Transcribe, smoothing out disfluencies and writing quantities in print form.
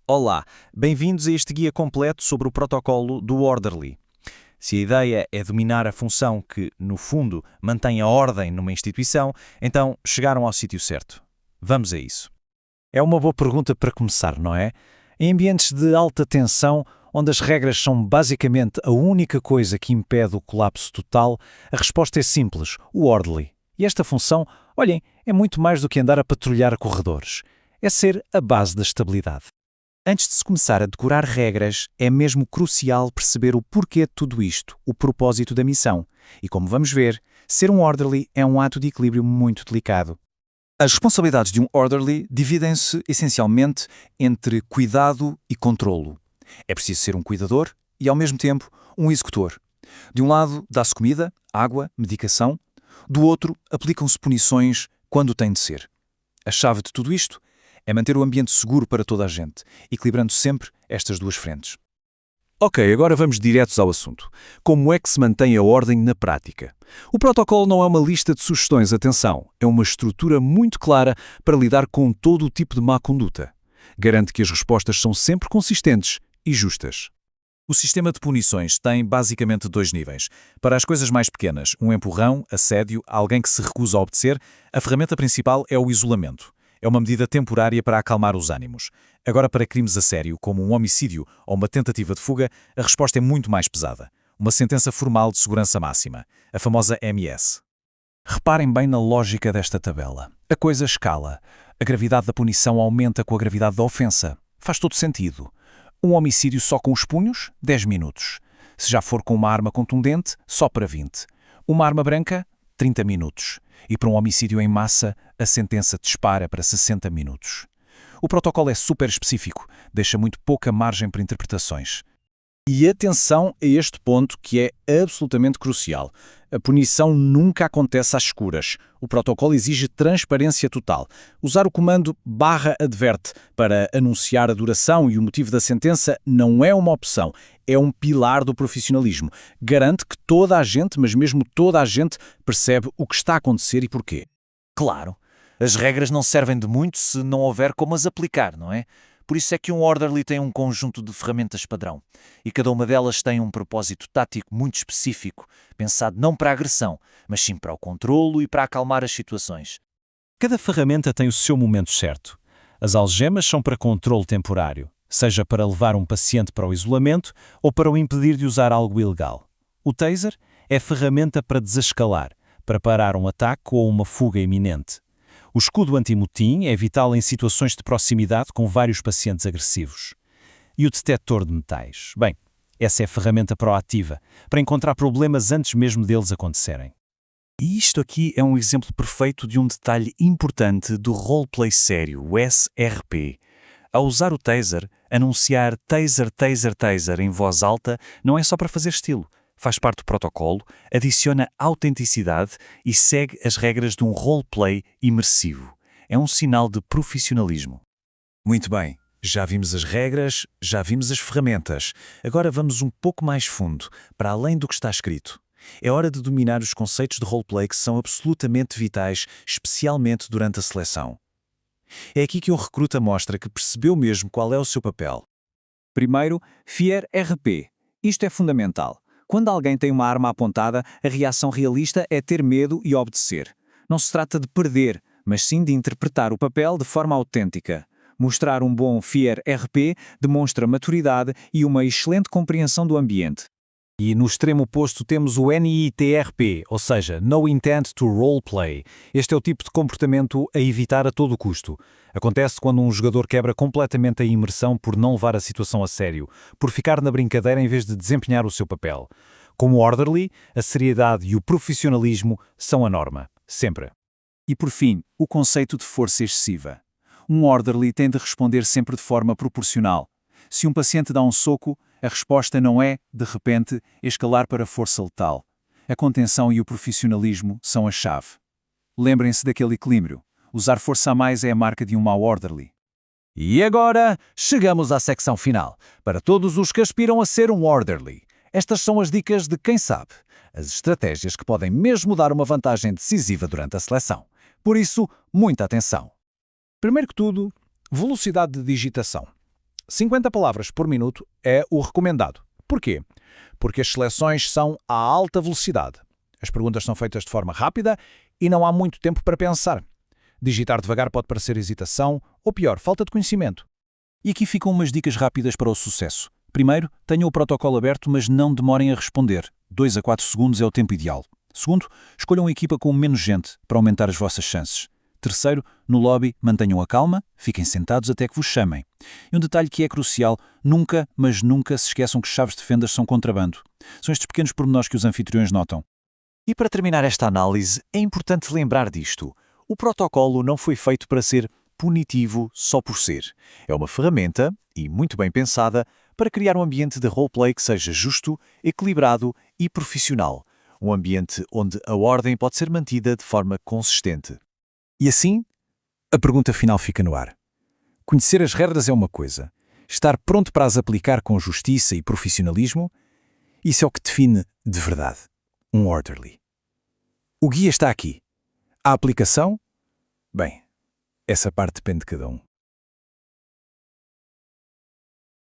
Olá, bem-vindos a este guia completo sobre o protocolo do Orderly. Se a ideia é dominar a função que, no fundo, mantém a ordem numa instituição, então chegaram ao sítio certo. Vamos a isso. É uma boa pergunta para começar, não é? Em ambientes de alta tensão, onde as regras são basicamente a única coisa que impede o colapso total, a resposta é simples, o Orderly. E esta função, olhem, é muito mais do que andar a patrulhar corredores. É ser a base da estabilidade. Antes de se começar a decorar regras, é mesmo crucial perceber o porquê de tudo isto, o propósito da missão. E como vamos ver, ser um Orderly é um ato de equilíbrio muito delicado. As responsabilidades de um Orderly dividem-se essencialmente entre cuidado e controlo. É preciso ser um cuidador e, ao mesmo tempo, um executor. De um lado, dá-se comida, água, medicação. Do outro, aplicam-se punições quando tem de ser. A chave de tudo isto é manter o ambiente seguro para toda a gente, equilibrando sempre estas duas frentes. Ok, agora vamos diretos ao assunto. Como é que se mantém a ordem na prática? O protocolo não é uma lista de sugestões, atenção, é uma estrutura muito clara para lidar com todo o tipo de má conduta. Garante que as respostas são sempre consistentes e justas. O sistema de punições tem basicamente dois níveis. Para as coisas mais pequenas, um empurrão, assédio, alguém que se recusa a obedecer, a ferramenta principal é o isolamento. É uma medida temporária para acalmar os ânimos. Agora, para crimes a sério, como um homicídio ou uma tentativa de fuga, a resposta é muito mais pesada. Uma sentença formal de segurança máxima, a famosa MS. Reparem bem na lógica desta tabela. A coisa escala. A gravidade da punição aumenta com a gravidade da ofensa. Faz todo sentido. Um homicídio só com os punhos, 10 minutos. Se já for com uma arma contundente, só para 20. Uma arma branca, 30 minutos. E para um homicídio em massa, a sentença dispara para 60 minutos. O protocolo é super específico, deixa muito pouca margem para interpretações. E atenção a este ponto que é absolutamente crucial. A punição nunca acontece às escuras. O protocolo exige transparência total. Usar o comando /adverte para anunciar a duração e o motivo da sentença não é uma opção. É um pilar do profissionalismo. Garante que toda a gente, mas mesmo toda a gente, percebe o que está a acontecer e porquê. Claro, as regras não servem de muito se não houver como as aplicar, não é? Por isso é que um Orderly tem um conjunto de ferramentas padrão, e cada uma delas tem um propósito tático muito específico, pensado não para a agressão, mas sim para o controlo e para acalmar as situações. Cada ferramenta tem o seu momento certo. As algemas são para controle temporário, seja para levar um paciente para o isolamento ou para o impedir de usar algo ilegal. O taser é ferramenta para desescalar, para parar um ataque ou uma fuga iminente. O escudo anti-motim é vital em situações de proximidade com vários pacientes agressivos. E o detector de metais? Bem, essa é a ferramenta proativa, para encontrar problemas antes mesmo deles acontecerem. E isto aqui é um exemplo perfeito de um detalhe importante do roleplay sério, o SRP. Ao usar o taser, anunciar taser, taser, taser em voz alta não é só para fazer estilo. Faz parte do protocolo, adiciona autenticidade e segue as regras de um roleplay imersivo. É um sinal de profissionalismo. Muito bem, já vimos as regras, já vimos as ferramentas. Agora vamos um pouco mais fundo, para além do que está escrito. É hora de dominar os conceitos de roleplay que são absolutamente vitais, especialmente durante a seleção. É aqui que um recruta mostra que percebeu mesmo qual é o seu papel. Primeiro, FIER RP. Isto é fundamental. Quando alguém tem uma arma apontada, a reação realista é ter medo e obedecer. Não se trata de perder, mas sim de interpretar o papel de forma autêntica. Mostrar um bom FIER RP demonstra maturidade e uma excelente compreensão do ambiente. E no extremo oposto temos o NITRP, ou seja, No Intent to Roleplay. Este é o tipo de comportamento a evitar a todo custo. Acontece quando um jogador quebra completamente a imersão por não levar a situação a sério, por ficar na brincadeira em vez de desempenhar o seu papel. Como Orderly, a seriedade e o profissionalismo são a norma, sempre. E por fim, o conceito de força excessiva. Um Orderly tem de responder sempre de forma proporcional. Se um paciente dá um soco, a resposta não é, de repente, escalar para força letal. A contenção e o profissionalismo são a chave. Lembrem-se daquele equilíbrio. Usar força a mais é a marca de um mau Orderly. E agora, chegamos à secção final. Para todos os que aspiram a ser um Orderly, estas são as dicas de quem sabe. As estratégias que podem mesmo dar uma vantagem decisiva durante a seleção. Por isso, muita atenção. Primeiro que tudo, velocidade de digitação. 50 palavras por minuto é o recomendado. Porquê? Porque as seleções são a alta velocidade. As perguntas são feitas de forma rápida e não há muito tempo para pensar. Digitar devagar pode parecer hesitação ou, pior, falta de conhecimento. E aqui ficam umas dicas rápidas para o sucesso. Primeiro, tenham o protocolo aberto, mas não demorem a responder. 2 a 4 segundos é o tempo ideal. Segundo, escolham uma equipa com menos gente para aumentar as vossas chances. Terceiro, no lobby, mantenham a calma, fiquem sentados até que vos chamem. E um detalhe que é crucial, nunca, mas nunca se esqueçam que chaves de fendas são contrabando. São estes pequenos pormenores que os anfitriões notam. E para terminar esta análise, é importante lembrar disto. O protocolo não foi feito para ser punitivo só por ser. É uma ferramenta, e muito bem pensada, para criar um ambiente de roleplay que seja justo, equilibrado e profissional. Um ambiente onde a ordem pode ser mantida de forma consistente. E assim, a pergunta final fica no ar. Conhecer as regras é uma coisa. Estar pronto para as aplicar com justiça e profissionalismo, isso é o que define, de verdade, um orderly. O guia está aqui. A aplicação? Bem, essa parte depende de cada um.